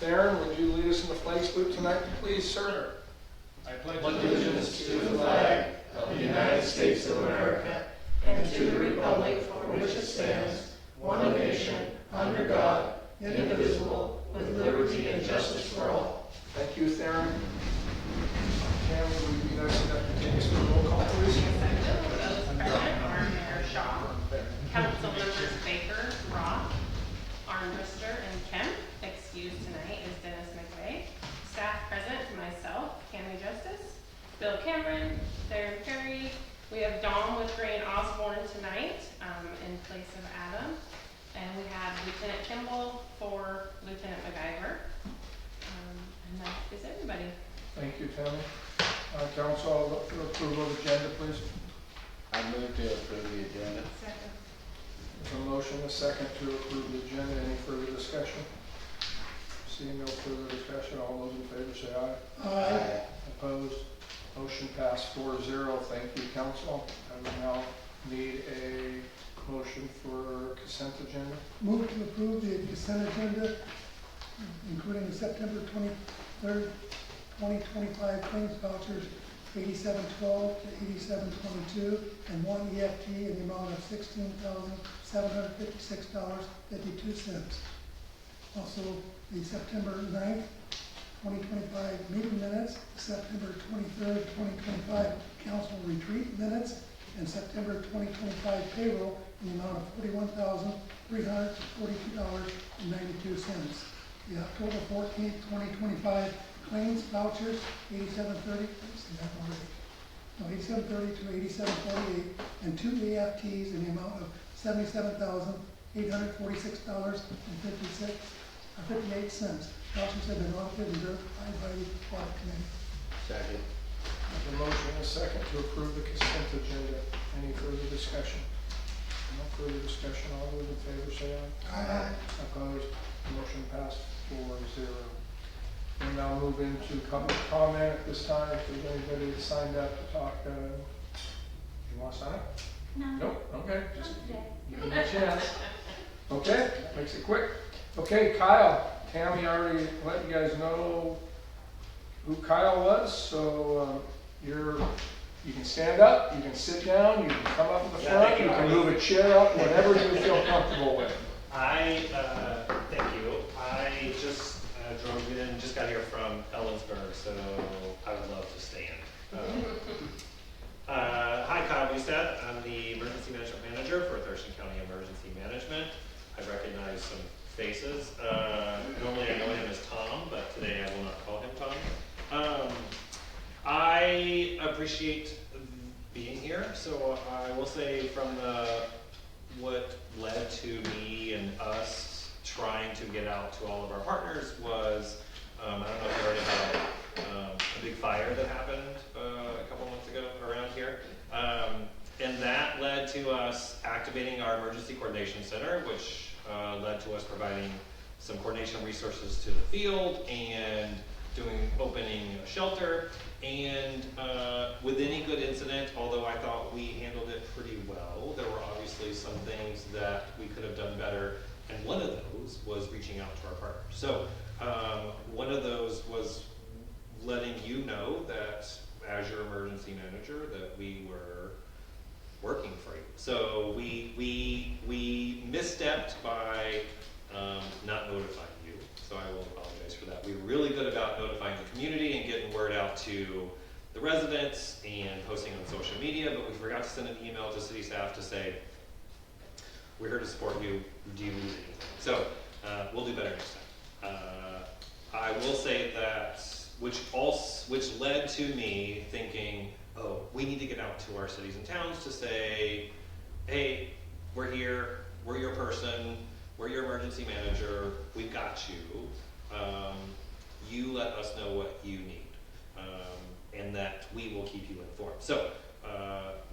Theron, would you lead us in the flag salute tonight, please, sir? I pledge allegiance to the flag of the United States of America and to the republic for which it stands, one nation, under God, indivisible, with liberty and justice for all. Thank you, Theron. Tammy, would you be nice enough to take us through the roll call, please? Yes, I will. Those present are Mayor Shaw, Council Members Baker, Roth, Armbruster, and Kemp. Excused tonight is Dennis McVeigh. Staff present, myself, Cammie Justice, Bill Cameron, Darren Perry. We have Dawn with Grain Osborne tonight in place of Adam. And we have Lieutenant Kimball for Lieutenant MacGyver. And that is everybody. Thank you, Tammy. Council, I'll look for approval of the agenda, please. I move to approve the agenda. Second. There's a motion, a second to approve the agenda. Any further discussion? Seeing no further discussion, all those in favor say aye. Aye. Opposed? Motion passed 4-0. Thank you, council. I will now need a motion for consent agenda. Move to approve the consent agenda, including the September 23rd, 2025 claims vouchers 8712 to 8722 and one EFT in the amount of $16,756.52. Also, the September 9th, 2025 meeting minutes, September 23rd, 2025 council retreat minutes, and September 2025 payroll in the amount of $41,342.92. The October 14th, 2025 claims vouchers, 8730, no, 8730 to 8748, and two EFTs in the amount of $77,846.58. Vouchers have been audited and verified by the audit committee. Second. There's a motion, a second to approve the consent agenda. Any further discussion? No further discussion. All those in favor say aye. Aye. Opposed? Motion passed 4-0. We'll now move into public comment at this time. If there's anybody that signed up to talk, you want to sign up? No. Nope. Okay. Just Okay. give me a chance. Okay. Makes it quick. Okay, Kyle. Tammy already let you guys know who Kyle was, so you can stand up, you can sit down, you can come up in the front, you can move a chair up, whatever you feel comfortable with. Thank you. I just drove in, just got here from Ellensburg, so I would love to stand. Hi, Kyle Bustad. I'm the Emergency Management Manager for Thurston County Emergency Management. I recognize some faces. Normally I know him as Tom, but today I will not call him Tom. I appreciate being here, so I will say from what led to me and us trying to get out to all of our partners was, I don't know if you heard about a big fire that happened a couple months ago around here. And that led to us activating our Emergency Coordination Center, which led to us providing some coordination resources to the field and opening a shelter. And with any good incident, although I thought we handled it pretty well, there were obviously some things that we could have done better. And one of those was reaching out to our partners. So one of those was letting you know that as your emergency manager that we were working for you. So we misstepped by not notifying you. So I will apologize for that. We were really good about notifying the community and getting word out to the residents and posting on social media, but we forgot to send an email to city staff to say, we're here to support you. Do you need anything? So we'll do better next time. I will say that, which led to me thinking, oh, we need to get out to our cities and towns to say, hey, we're here, we're your person, we're your emergency manager, we've got you. You let us know what you need, and that we will keep you informed. So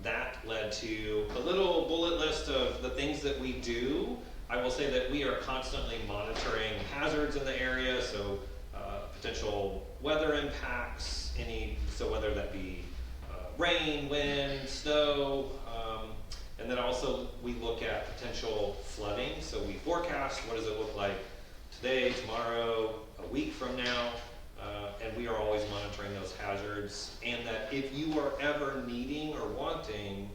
that led to a little bullet list of the things that we do. I will say that we are constantly monitoring hazards in the area, so potential weather impacts, so whether that be rain, wind, snow, and then also we look at potential flooding. So we forecast what does it look like today, tomorrow, a week from now. And we are always monitoring those hazards, and that if you are ever needing or wanting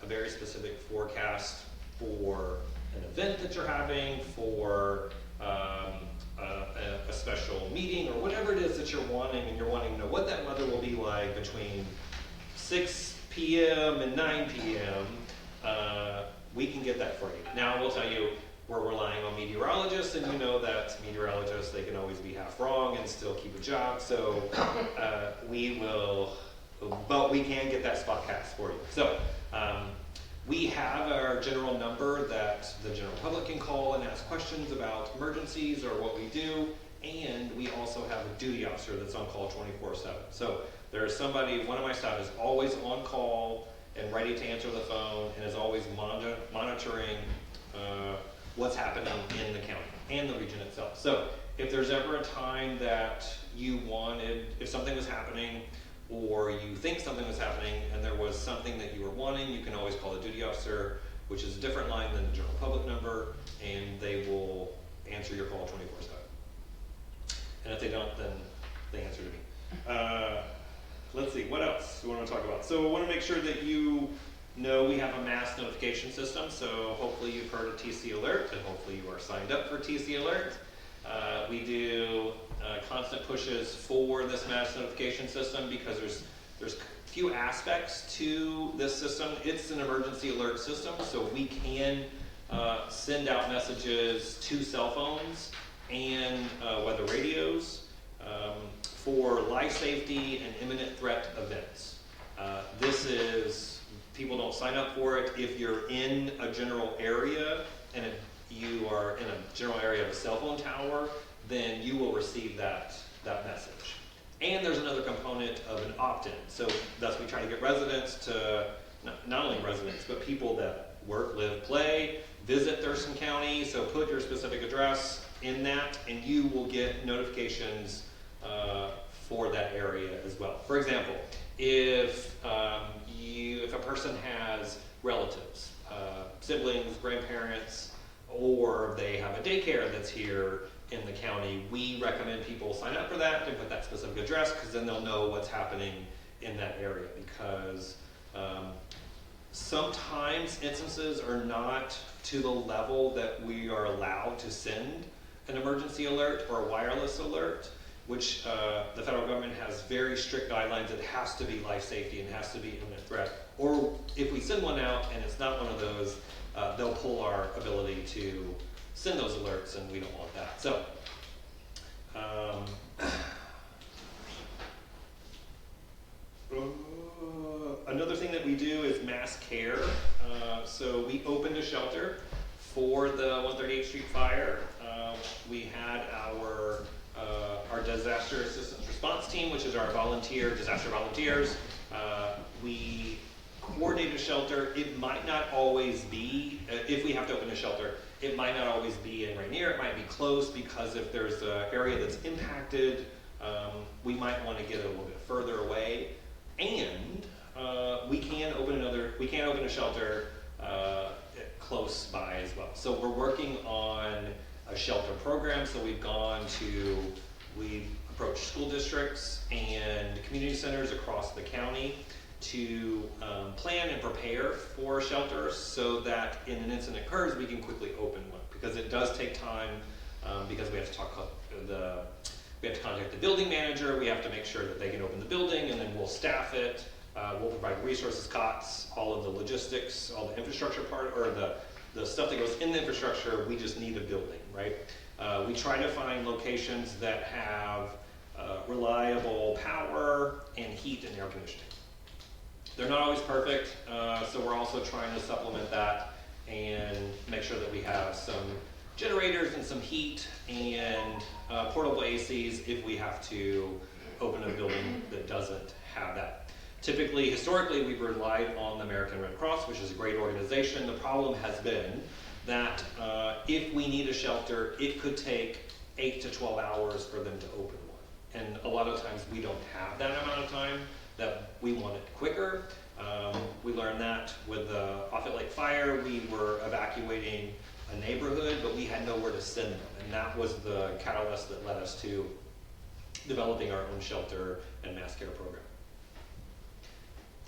a very specific forecast for an event that you're having, for a special meeting, or whatever it is that you're wanting, and you're wanting to know what that weather will be like between 6 p.m. and 9 p.m., we can get that for you. Now, I will tell you, we're relying on meteorologists, and you know that meteorologists, they can always be half wrong and still keep a job, so we will, but we can get that spot cast for you. So we have our general number that the general public can call and ask questions about emergencies or what we do, and we also have a duty officer that's on call 24/7. So there's somebody, one of my staff is always on call and ready to answer the phone, and is always monitoring what's happening in the county and the region itself. So if there's ever a time that you wanted, if something was happening, or you think something was happening and there was something that you were wanting, you can always call the duty officer, which is a different line than the general public number, and they will answer your call 24/7. And if they don't, then they answer to me. Let's see, what else do we want to talk about? So I want to make sure that you know we have a mass notification system, so hopefully you've heard of TC Alert, and hopefully you are signed up for TC Alert. We do constant pushes for this mass notification system because there's few aspects to this system. It's an emergency alert system, so we can send out messages to cell phones and weather radios for life safety and imminent threat events. This is, people don't sign up for it. If you're in a general area and you are in a general area of a cell phone tower, then you will receive that message. And there's another component of an opt-in. So thus we try to get residents to, not only residents, but people that work, live, play, visit Thurston County. So put your specific address in that, and you will get notifications for that area as well. For example, if a person has relatives, siblings, grandparents, or they have a daycare that's here in the county, we recommend people sign up for that and put that specific address, because then they'll know what's happening in that area. Because sometimes instances are not to the level that we are allowed to send an emergency alert or a wireless alert, which the federal government has very strict guidelines. It has to be life safety and has to be imminent threat. Or if we send one out and it's not one of those, they'll pull our ability to send those alerts, and we don't want that. So, another thing that we do is mass care. So we opened a shelter for the 138th Street fire. We had our disaster assistance response team, which is our disaster volunteers. We coordinate a shelter. It might not always be, if we have to open a shelter, it might not always be in Rainier. It might be close, because if there's an area that's impacted, we might want to get it a little bit further away. And we can open a shelter close by as well. So we're working on a shelter program. So we've approached school districts and community centers across the county to plan and prepare for shelters, so that in an incident occurs, we can quickly open one. Because it does take time, because we have to contact the building manager. We have to make sure that they can open the building, and then we'll staff it. We'll provide resources, cots, all of the logistics, all the infrastructure part, or the stuff that goes in the infrastructure. We just need a building, right? We try to find locations that have reliable power and heat and air conditioning. They're not always perfect, so we're also trying to supplement that and make sure that we have some generators and some heat and portable ACs if we have to open a building that doesn't have that. Typically, historically, we've relied on the American Red Cross, which is a great organization. The problem has been that if we need a shelter, it could take 8 to 12 hours for them to open one. And a lot of times we don't have that amount of time, that we want it quicker. We learned that with the Offutt Lake fire. We were evacuating a neighborhood, but we had nowhere to send them. And that was the catalyst that led us to developing our own shelter and mass care program.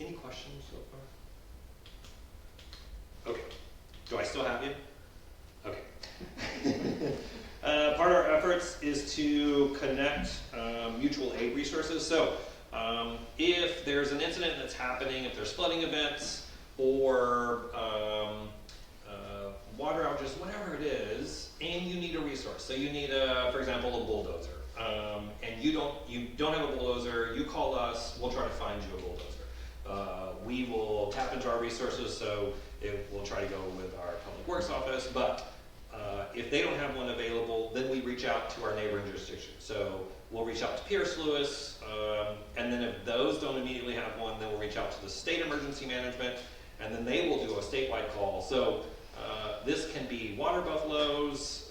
Any questions so far? Okay. Do I still have you? Okay. Part of our efforts is to connect mutual aid resources. So if there's an incident that's happening, if there's flooding events or water outages, whatever it is, and you need a resource. So you need, for example, a bulldozer. And you don't have a bulldozer, you call us, we'll try to find you a bulldozer. We will tap into our resources, so we'll try to go with our public works office, but if they don't have one available, then we reach out to our neighboring jurisdiction. So we'll reach out to Pierce Lewis, and then if those don't immediately have one, then we'll reach out to the state emergency management, and then they will do a statewide call. So this can be water buffaloes,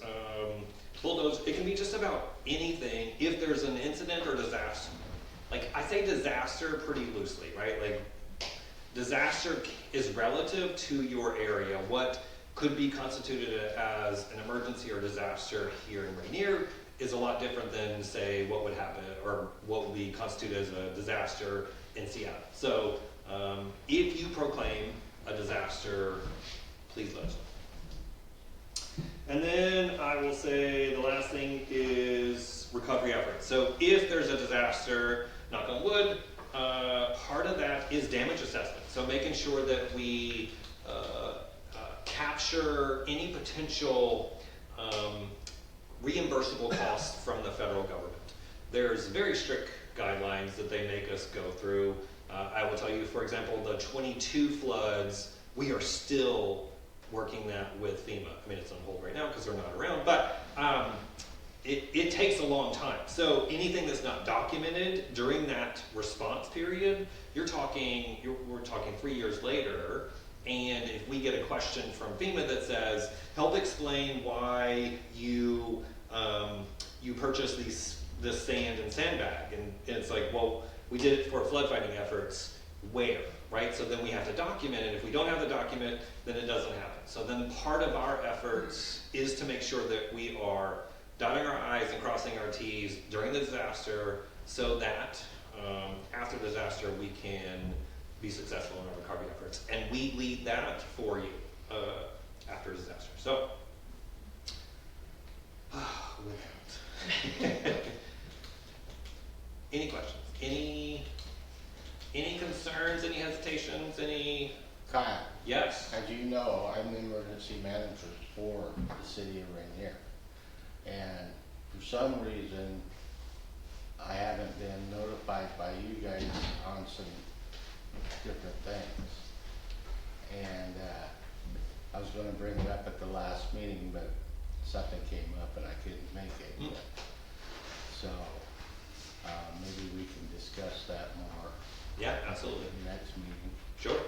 bulldozers, it can be just about anything if there's an incident or disaster. Like, I say disaster pretty loosely, right? Like, disaster is relative to your area. What could be constituted as an emergency or disaster here in Rainier is a lot different than, say, what would happen or what would be constituted as a disaster in Seattle. So if you proclaim a disaster, please let us know. And then I will say the last thing is recovery efforts. So if there's a disaster, knock on wood, part of that is damage assessment. So making sure that we capture any potential reimbursable costs from the federal government. There's very strict guidelines that they make us go through. I will tell you, for example, the 22 floods, we are still working that with FEMA. I mean, it's on hold right now because they're not around, but it takes a long time. So anything that's not documented during that response period, we're talking 3 years later, and if we get a question from FEMA that says, help explain why you purchased this sand and sandbag, and it's like, well, we did it for flood fighting efforts, where, right? So then we have to document it. If we don't have the document, then it doesn't happen. So then part of our efforts is to make sure that we are dotting our I's and crossing our T's during the disaster, so that after the disaster we can be successful in our recovery efforts. And we lead that for you after a disaster. So, with that. Any questions? Any concerns, any hesitations, any? Kyle, Yes. as you know, I'm the emergency manager for the city of Rainier. And for some reason, I haven't been notified by you guys on some different things. And I was gonna bring it up at the last meeting, but something came up and I couldn't make it. So maybe we can discuss that more Yeah, absolutely. in the next meeting. Sure.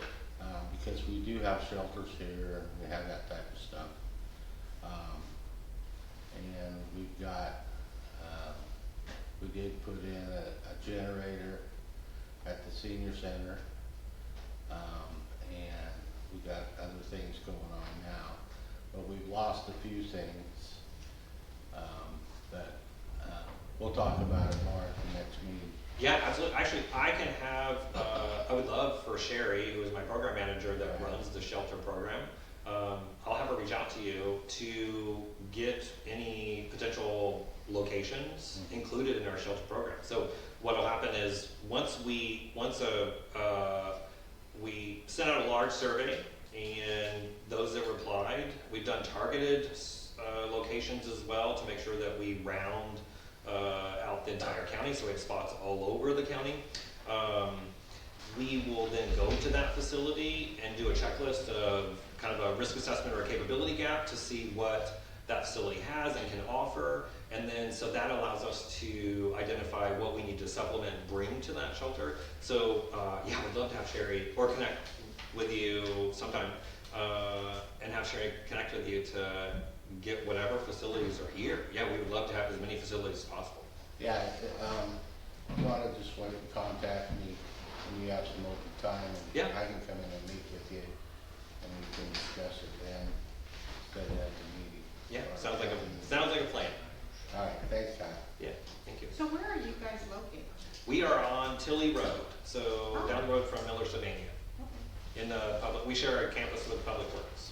Because we do have shelters here and we have that type of stuff. And we've got, we did put in a generator at the senior center. And we got other things going on now, but we've lost a few things. But we'll talk about it more at the next meeting. Yeah, absolutely. Actually, I can have, I would love for Sherry, who is my program manager that runs the shelter program, I'll have her reach out to you to get any potential locations included in our shelter program. So what will happen is once we sent out a large survey, and those that replied, we've done targeted locations as well to make sure that we round out the entire county, so we have spots all over the county. We will then go to that facility and do a checklist of kind of a risk assessment or a capability gap to see what that facility has and can offer. And then, so that allows us to identify what we need to supplement and bring to that shelter. So, yeah, we'd love to have Sherry, or connect with you sometime, and have Sherry connect with you to get whatever facilities are here. Yeah, we would love to have as many facilities as possible. Yeah, you wanna just wait and contact me when you have some open time, and Yeah. I can come in and meet with you, and we can discuss it then, instead of at the meeting. Tilly Road, so down the road from Miller, Sylvania. In the public, we share a campus with Public Works.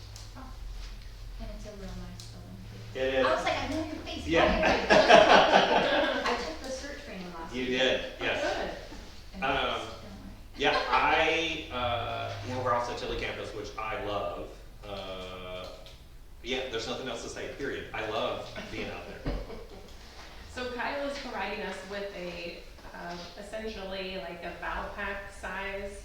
And it's a real nice building too. It is. I was like, I know your face. Yeah. I took the search training last You week. did, yes. Good. And Um, it's Yeah, we're also Tilly campus, which I love. Yeah, there's nothing else to say, period. I love being out there. So Kyle is providing us with a, essentially like a Valpak size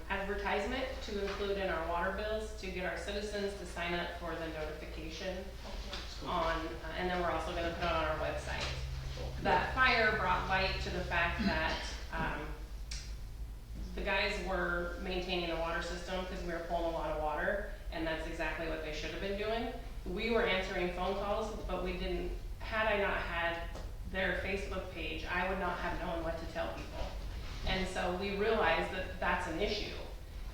advertisement to include in our water bills to get our citizens to sign up for the notification on, and then we're also gonna put it on our website. That fire brought light to the fact that, the guys were maintaining the water system because we were pulling a lot of water, and that's exactly what they should have been doing. We were answering phone calls, but we didn't, had I not had their Facebook page, I would not have known what to tell people. And so we realized that that's an issue.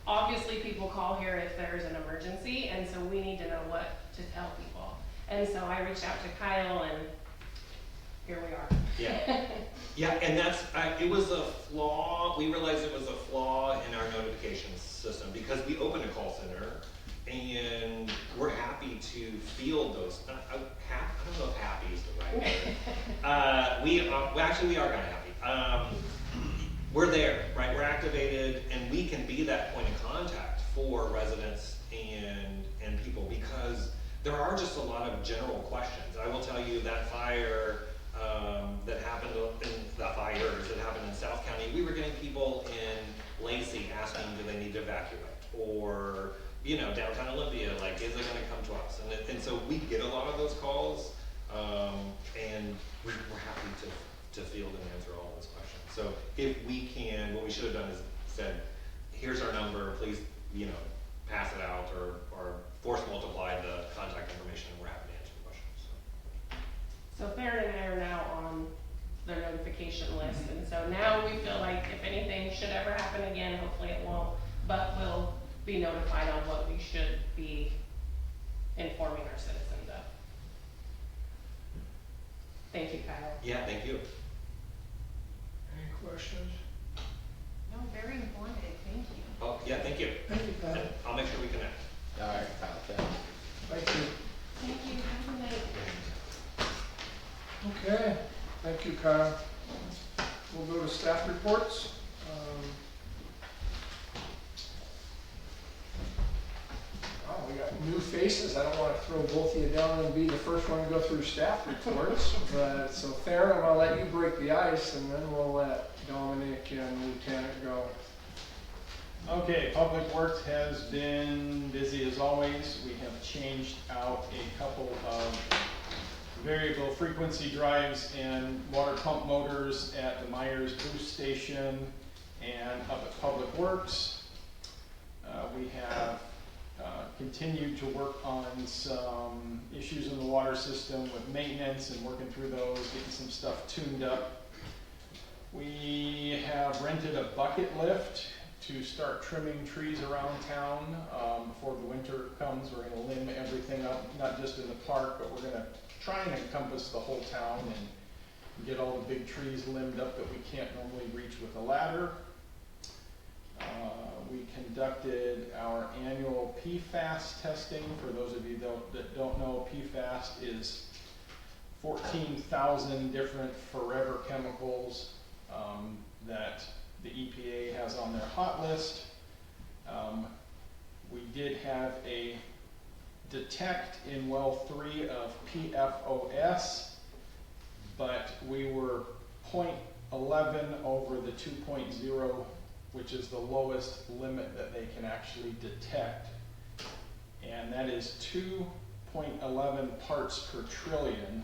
Obviously, people call here if there's an emergency, and so we need to know what to tell people. And so I reached out to Kyle, and here we are. Yeah. Yeah, and that's, it was a flaw, we realized it was a flaw in our notifications system because we opened a call center and we're happy to field those, I don't know if happy is the right word. We are kind of happy. We're there, right? We're activated and we can be that point of contact for residents and people because there are just a lot of general questions. I will tell you that fire, that happened in the fires that happened in South County, we were getting people in Lacey asking do they need to evacuate, or downtown Olympia, like is it going to come to us? And so we get a lot of those calls, and we're happy to field and answer all those questions. So if we can, what we should have done is said, here's our number, please pass it out or force multiply the contact information, and we're happy to answer the questions. So Farron and I are now on their notification list, and so now we feel like if anything should ever happen again, hopefully it won't, but we'll be notified on what we should be informing our citizens of. Thank you, Kyle. Yeah, thank you. Any questions? No, very informative, thank you. Oh, yeah, thank you. Thank you, Kyle. And I'll make sure we connect. All right, Kyle, thanks. Thank you. Thank you, have a night. Okay, thank you, Kyle. We'll go to staff reports. Wow, we got new faces. I don't want to throw both of you down and be the first one to go through staff reports. But so Farron, I'll let you break the ice, and then we'll let Dominic and Lieutenant go. Okay, Public Works has been busy as always. We have changed out a couple of variable frequency drives and water pump motors at the Myers boost station and up at Public Works. We have continued to work on some issues in the water system with maintenance and working through those, getting some stuff tuned up. We have rented a bucket lift to start trimming trees around town before the winter comes. We're going to limb everything up, not just in the park, but we're going to try and encompass the whole town and get all the big trees limbed up that we can't normally reach with a ladder. We conducted our annual PFAS testing. For those of you that don't know, PFAS is 14,000 different forever chemicals that the EPA has on their hot list. We did have a detect in well 3 of PFOS, but we were 0.11 over the 2.0, which is the lowest limit that they can actually detect. And that is 2.11 parts per trillion.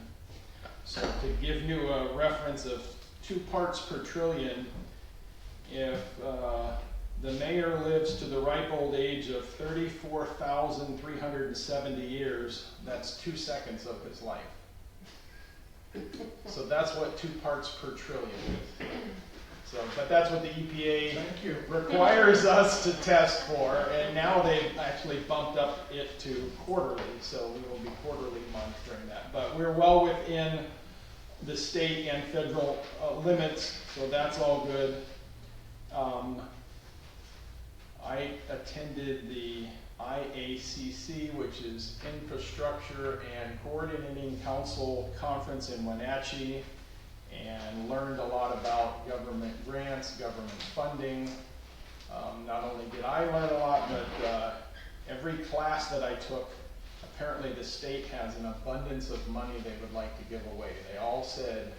So to give you a reference of 2 parts per trillion, if the mayor lives to the ripe old age of 34,370 years, that's 2 seconds of his life. So that's what 2 parts per trillion is. So, but that's what the EPA requires us to test for, and now they've actually bumped up it to quarterly, so we will be quarterly monitoring that. But we're well within the state and federal limits, so that's all good. I attended the IACC, which is Infrastructure and Coordinating Council Conference in Wenatchee, and learned a lot about government grants, government funding. Not only did I learn a lot, but every class that I took, apparently the state has an abundance of money they would like to give away. They all said,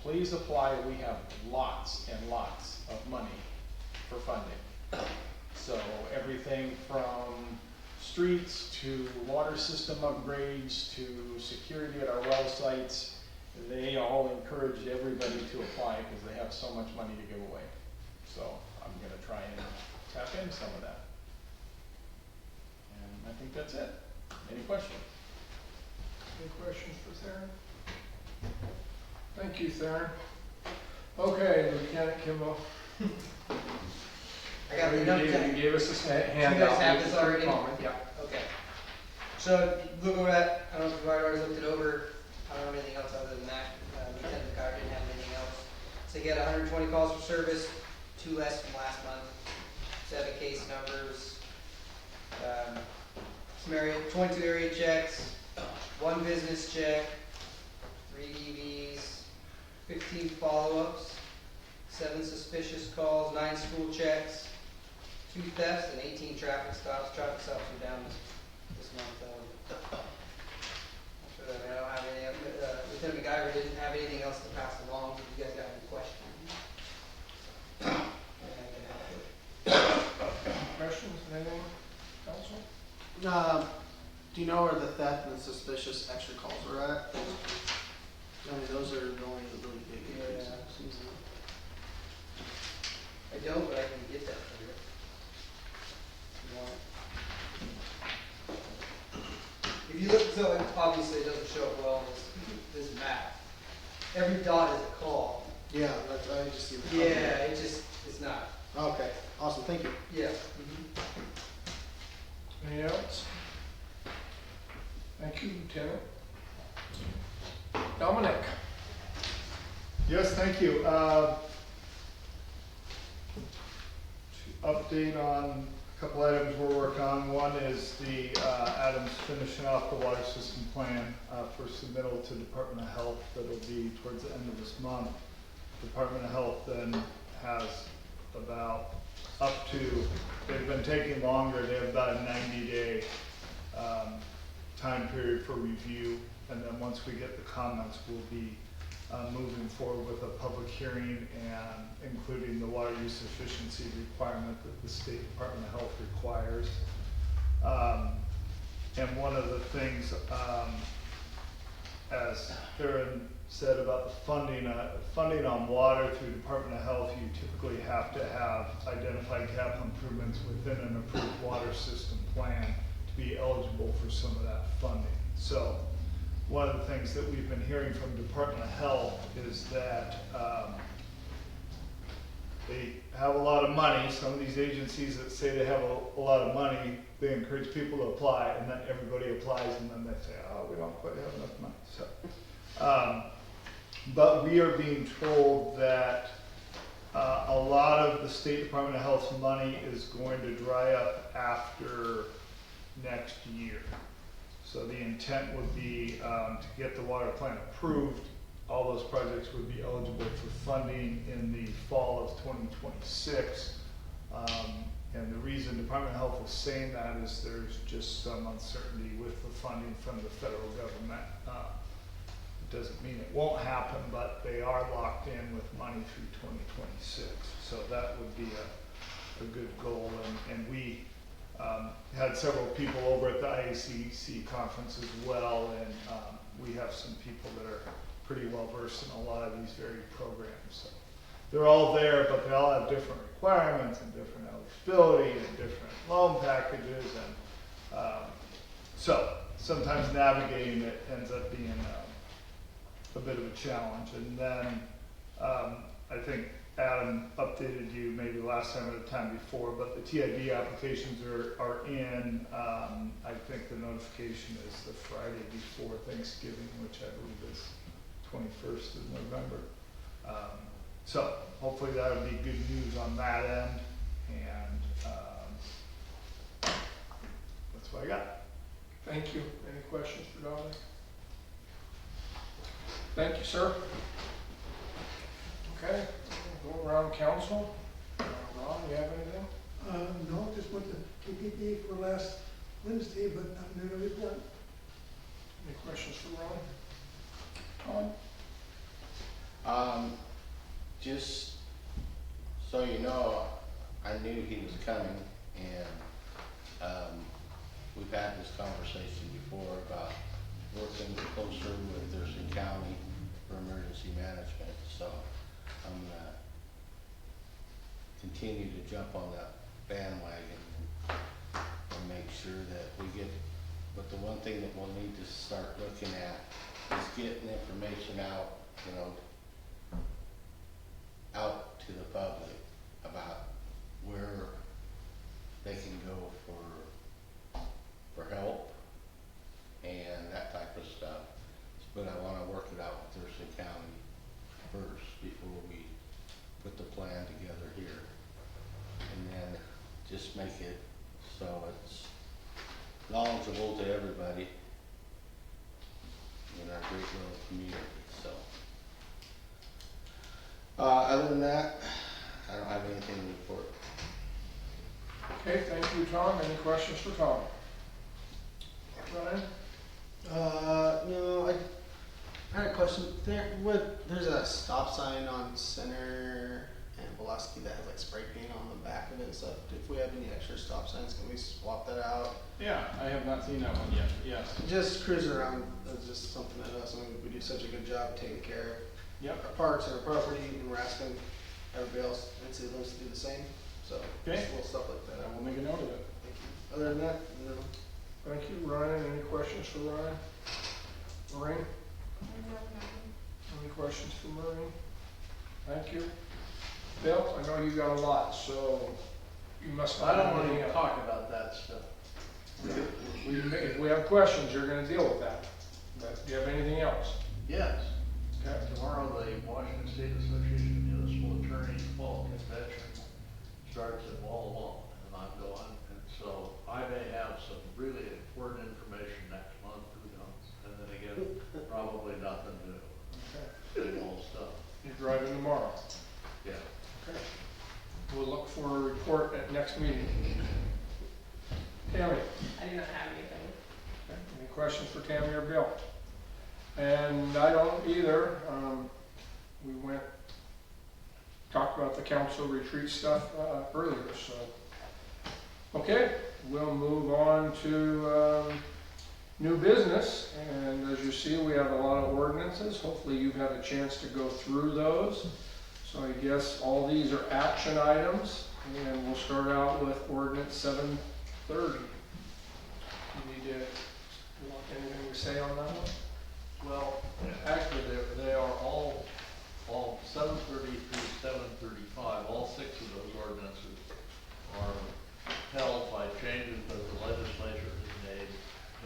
please apply, we have lots and lots of money for funding. So everything from streets to water system upgrades to security at our well sites, they all encouraged everybody to apply because they have so much money to give away. So I'm gonna try and tap in some of that. And I think that's it. Any questions? Any questions for Theron? Thank you, Theron. Okay, Lieutenant Kimball. I got the note. You gave us a handout. You guys have this already? Yeah. Okay. So, look over that, I don't know if you've already looked it over, I don't have anything else other than that. Lieutenant McCarr didn't have anything else. So you get 120 calls for service, 2 less from last month, 7 case numbers, some area, 22 area checks, 1 business check, 3 EVs, 15 follow-ups, 7 suspicious calls, 9 school checks, 2 thefts, and 18 traffic stops. Traffic stops are down this month. After that, I don't have any. Lieutenant McGyver didn't have anything else to pass along. If you guys got any questions? Questions, anyone? Council? Do you know where the theft and suspicious extra calls are at? I mean, those are the only really big areas. I don't, but I can get that for you. If you want. If you look, so it obviously it doesn't show up well in this map. Every dot is a call. Yeah, that's, I just see the. Yeah, it's not. Okay, awesome, thank you. Yeah. Anything else? Thank you, Lieutenant. Dominic? Yes, thank you. To update on a couple items we're working on. One is the Adams finishing off the water system plan for submittal to Department of Health. That'll be towards the end of this month. Department of Health then has about up to, they've been taking longer, they have about a 90-day time period for review, and then once we get the comments, we'll be moving forward with a public hearing and including the water use efficiency requirement that the State Department of Health requires. And one of the things, as Theron said about the funding on water through Department of Health, you typically have to have identified capital improvements within an approved water system plan to be eligible for some of that funding. So one of the things that we've been hearing from Department of Health is that they have a lot of money. Some of these agencies that say they have a lot of money, they encourage people to apply, and then everybody applies, and then they say, oh, we don't quite have enough money. So, but we are being told that a lot of the State Department of Health's money is going to dry up after next year. So the intent would be to get the water plant approved. All those projects would be eligible for funding in the fall of 2026. And the reason Department of Health is saying that is there's just some uncertainty with the funding from the federal government. It doesn't mean it won't happen, but they are locked in with money through 2026. So that would be a good goal. And we had several people over at the IACC conference as well, and we have some people that are pretty well versed in a lot of these very programs. So they're all there, but they all have different requirements and different eligibility and different loan packages, and so sometimes navigating it ends up being a bit of a challenge. And then I think Adam updated you maybe last time or the time before, but the TID applications are in. I think the notification is the Friday before Thanksgiving, which I believe is 21st of November. So hopefully that'll be good news on that end, and, that's what I got. Thank you. Any questions for Dominic? Thank you, sir. Okay, go around council. Ron, you have anything? No, just went to KPP for last Wednesday, but nothing new to report. Any questions for Ron? Tom? Just so you know, I knew he was coming, and, we've had this conversation before about working closer with Thurston County for emergency management, so I'm gonna continue to jump on that bandwagon and make sure that we get, but the one thing that we'll need to start looking at is getting information out, you know, out to the public about where they can go for help and that type of stuff. But I wanna work it out with Thurston County first before we put the plan together here. And then just make it so it's knowledgeable to everybody in our great little community, so. Other than that, I don't have anything to report. Okay, thank you, Tom. Any questions for Tom? Ryan? No, I had a question. There's a stop sign on Center and Pulaski that has like spray paint on the back of it and stuff. If we have any extra stop signs, can we swap that out? Yeah, I have not seen that one yet, yes. Just cruising around, that's just something that us, I mean, we do such a good job of taking care of Yep, our parks and our property, and we're asking everybody else in city limits to do the same, so. Okay. Just little stuff like that. I will make a note of it. Thank you. Other than that, no. Thank you, Ryan. Any questions for Ryan? Maureen? Any questions for Maureen? Thank you. Bill, I know you got a lot, so you must. I don't want to talk about that stuff. If we have questions, you're gonna deal with that. But do you have anything else? Yes. Okay. Tomorrow, the Washington State Association of Municipal Attorneys Fall Convention starts at Walla Walla, and I'm going, and so I may have some really important information next month, who knows? And then again, probably nothing new, Okay. same old stuff. You're driving tomorrow. Yeah. Okay. We'll look for a report at next meeting. Tammy? I do not have anything. Okay. Any questions for Tammy or Bill? And I don't either. We talked about the council retreat stuff earlier, so. Okay, we'll move on to new business. And as you see, we have a lot of ordinances. Hopefully you've had a chance to go through those. So I guess all these are action items, and we'll start out with ordinance 730. You need to, you want anything to say on that one? Well, actually, they are all 730 through 735, all 6 of those ordinances are held by changes that the legislature has made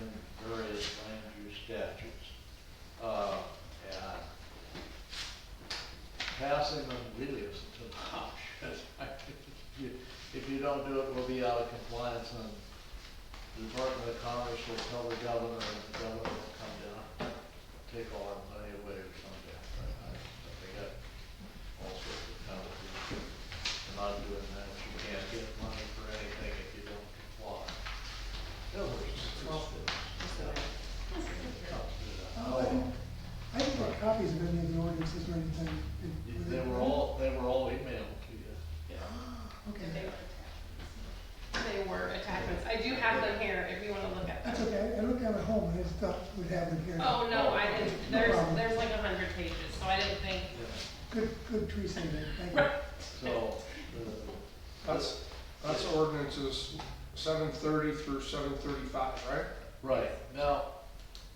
in various land use statutes. And passing them really isn't an option. If you don't do it, we'll be out of compliance, and the Department of Commerce will tell the governor, and the governor will come down, take all our money away or something. They got all sorts of penalties for not doing that. You can't get money for anything if you don't comply. No, I didn't get copies of any of the ordinances or anything. They were all emailed to you. Okay, They were attachments. I do have them here if you want to look at them. that's okay. I looked at it at home, I just thought we'd have them here. Oh, no, I didn't. No problem. There's like 100 pages, so I didn't think. Good tree saving, thank you. So, That's ordinances 730 through 735, right? right, now,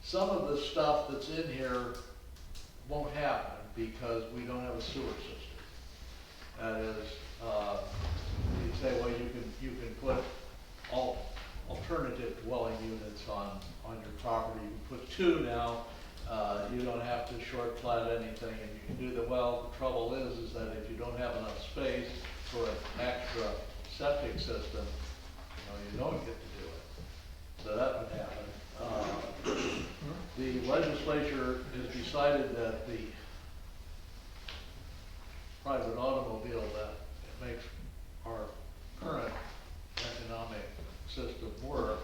some of the stuff that's in here won't happen because we don't have a sewer system. That is, you say, well, you can put alternative dwelling units on your property. You can put 2 now, You don't have to short flat anything, and you can do the well. The trouble is that if you don't have enough space for an extra septic system, you don't get to do it. So that would happen. The legislature has decided that the private automobile that makes our current economic system work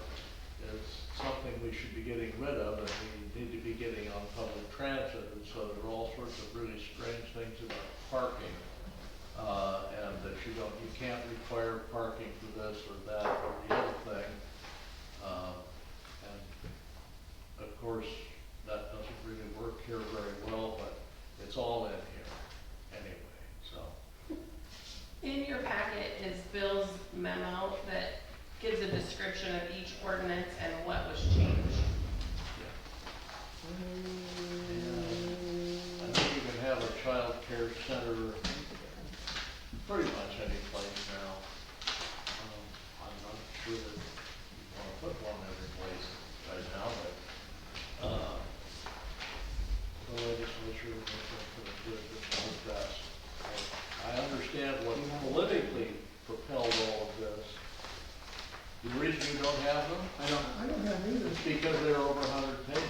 is something we should be getting rid of, and we need to be getting on public transit. And so there are all sorts of really strange things about parking, and that you can't require parking for this or that or the other thing. And of course, that doesn't really work here very well, but it's all in here anyway. So In your packet is Bill's memo that gives a description of each ordinance and what was changed. I think you can have a child care center pretty much any place now. I'm not sure that you want to put one every place right now, but the legislature is going to do it the best. I understand what politically propelled all of this. The reason you don't have them? I don't have either. It's because they're over 100 pages.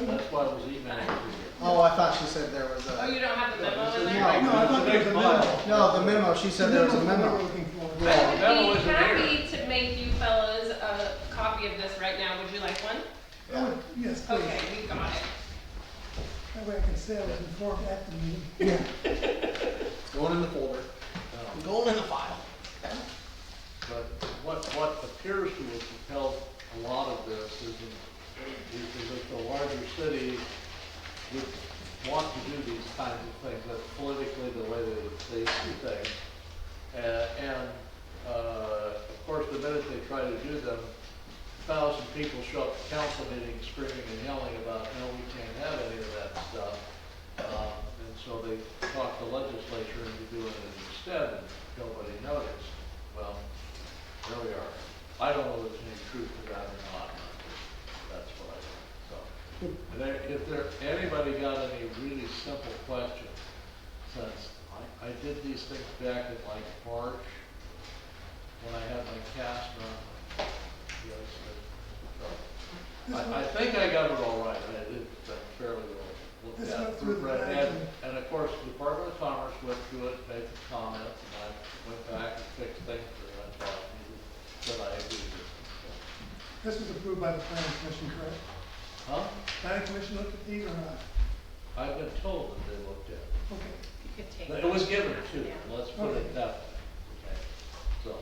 That's why it was emailed to you. Oh, I thought she said there was Oh, a, you don't have the memo in No, there? No, I thought there was a memo. no, the memo, she said there was a The memo memo. we're looking for. I Memo would be isn't happy to make you fellas a copy of this right now. Would you like one? I would- Yes, please. Okay, we got it. That way I can say I was informed at the meeting. Yeah. Going in the folder. Going in the file. But what appears to have propelled a lot of this is that the larger cities would want to do these kinds of things. That's politically the way they see things. Of course, the minute they try to do them, 1,000 people show up at council meetings screaming and yelling about, no, we can't have any of that stuff. And so they talk the legislature into doing it instead, and nobody noticed. Well, there we are. I don't know if there's any truth to that or not. That's what I think. So, if anybody got any really simple questions, since I did these things back in like March when I had my cast run. Yes, so, I think I got it all right. I did fairly well. Looked This at went through the proofread, back and of course, the Department of Commerce went through it, made some comments, and I went back and fixed things that I thought needed, that I agreed with. This was approved by the planning commission, correct? Huh? Planning commission looked at these or not? I've been told that they looked at it. Okay. You could take But it was given to Yeah. them, let's put it that way. Okay, so.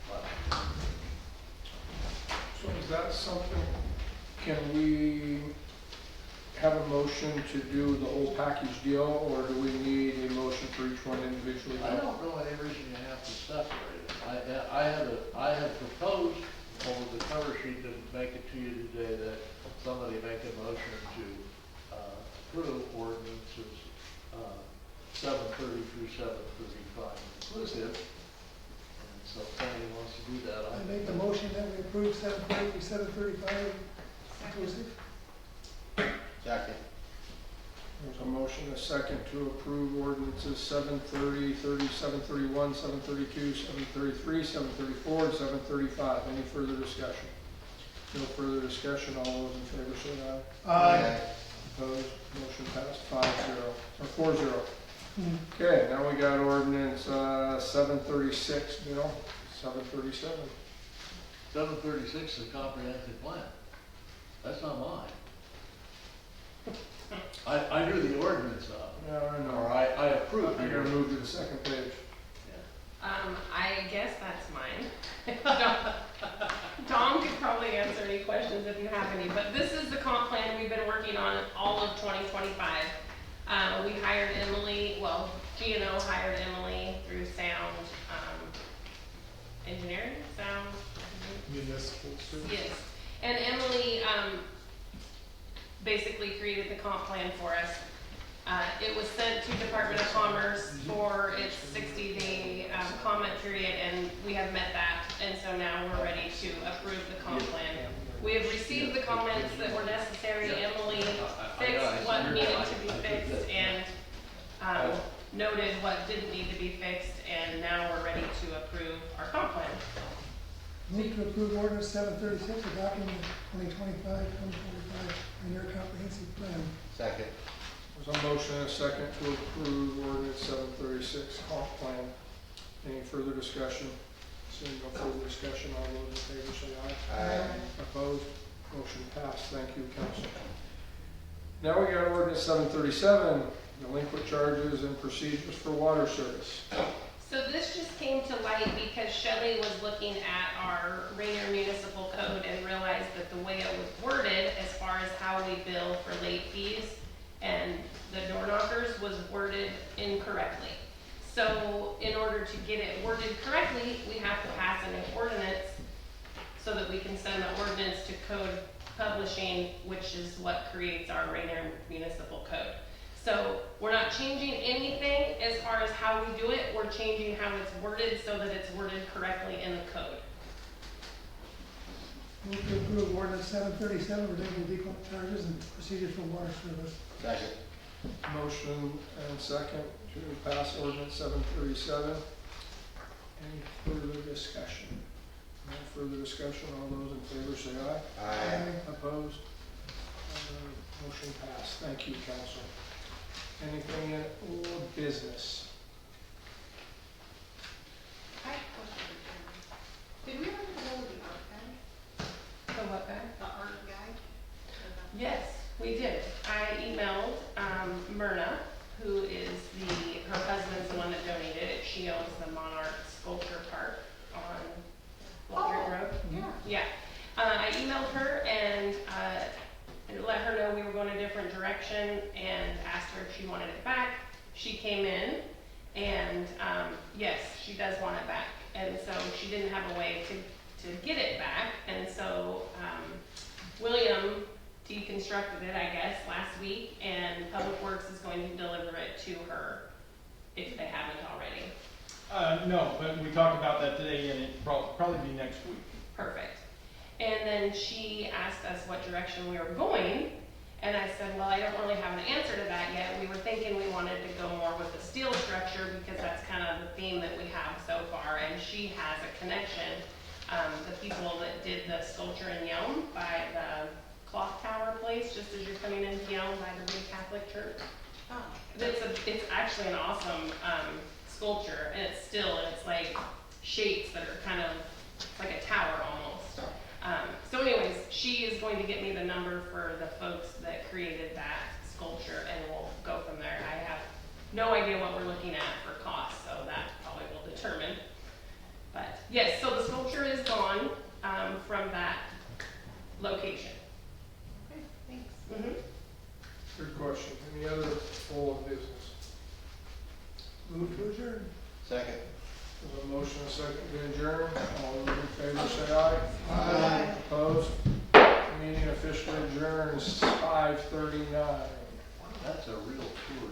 But So is that something, can we have a motion to do the whole package deal, or do we need a motion for each one individually? I don't know any reason you have to separate it. I had proposed over the cover sheet to make it to you today that somebody make a motion to approve ordinances 730 through 735 inclusive. And so if somebody wants to do that, I make the motion that we approve 730 through 735 inclusive. Second. There's a motion, a second, to approve ordinances 730, 731, 732, 733, 734, and 735. Any further discussion? No further discussion. All those in favor say aye. Aye. Opposed? Motion passed 5-0, or 4-0. Okay, now we got ordinance 736, Bill, 737. 736 is a comprehensive plan. That's not mine. I drew the ordinance up, Yeah, I or know. I approved I the gotta ordinance. move to the second page. I guess that's mine. Tom could probably answer any questions if you have any, but this is the comp plan we've been working on all of 2025. We hired Emily, well, G&O hired Emily through Sound Engineering, Sound. Municipal service. Yes, and Emily basically created the comp plan for us. It was sent to Department of Commerce for its 60-day comment period, and we have met that, and so now we're ready to approve the comp plan. We have received the comments that were necessary. Emily noted what didn't need to be fixed, and now we're ready to approve our comp plan. Move to approve ordinance 736, adopting the 2025 Rainier Comprehensive Plan. Second. There's a motion and a second to approve ordinance 736 comp plan. Any further discussion? Seeing no further discussion, all those in favor say aye. Aye. Opposed? Motion passed. Thank you, council. Now we got ordinance 737, delinquent charges and procedures for water service. So this just came to light because Shelley was looking at our Rainier Municipal Code and realized that the way it was worded as far as how we bill for late fees and the door knockers was worded incorrectly. So in order to get it worded correctly, we have to pass an ordinance so that we can send the ordinance to code publishing, which is what creates our Rainier Municipal Code. So we're not changing anything as far as how we do it, we're changing how it's worded so that it's worded correctly in the code. Move to approve ordinance 737, relating to delinquent charges and procedures for water service. Second. Motion and second to pass ordinance 737. Any further discussion? No further discussion. All those in favor say aye. Aye. Opposed? Motion passed. Thank you, council. Anything in old business? I have a question for Jeremy. Did we ever get hold of the art guy? The what guy? The art guy? Yes, we did. I emailed Myrna, who is her husband's the one that donated it. She owns the Monarch Sculpture Park on Walnut Road. Yeah. Yeah. I emailed her and let her know we were going a different direction and asked her if she wanted it back. She came in and yes, she does want it back. And so she didn't have a way to get it back. And so William deconstructed it, I guess, last week, and Public Works is going to deliver it to her if they haven't already. No, but we talked about that today, and it probably be next week. Perfect. And then she asked us what direction we were going, and I said, well, I don't really have an answer to that yet. We were thinking we wanted to go more with the steel structure because that's kind of the theme that we have so far, and she has a connection. The people that did the sculpture in Yelm by the clock tower place, just as you're coming into Yelm by the big Catholic church. Oh. It's actually an awesome sculpture, and it's like shapes that are kind of like a tower almost. So anyways, she is going to get me the number for the folks that created that sculpture, and we'll go from there. I have no idea what we're looking at for cost, so that probably will determine. But yes, so the sculpture is gone from that location. Okay, thanks. Mm-hmm. Good question. Any other old business? Move to adjourn. Second. There's a motion and a second to adjourn. All those in favor say aye. Aye. Opposed? Meeting officially adjourns 5:39. That's a real tour.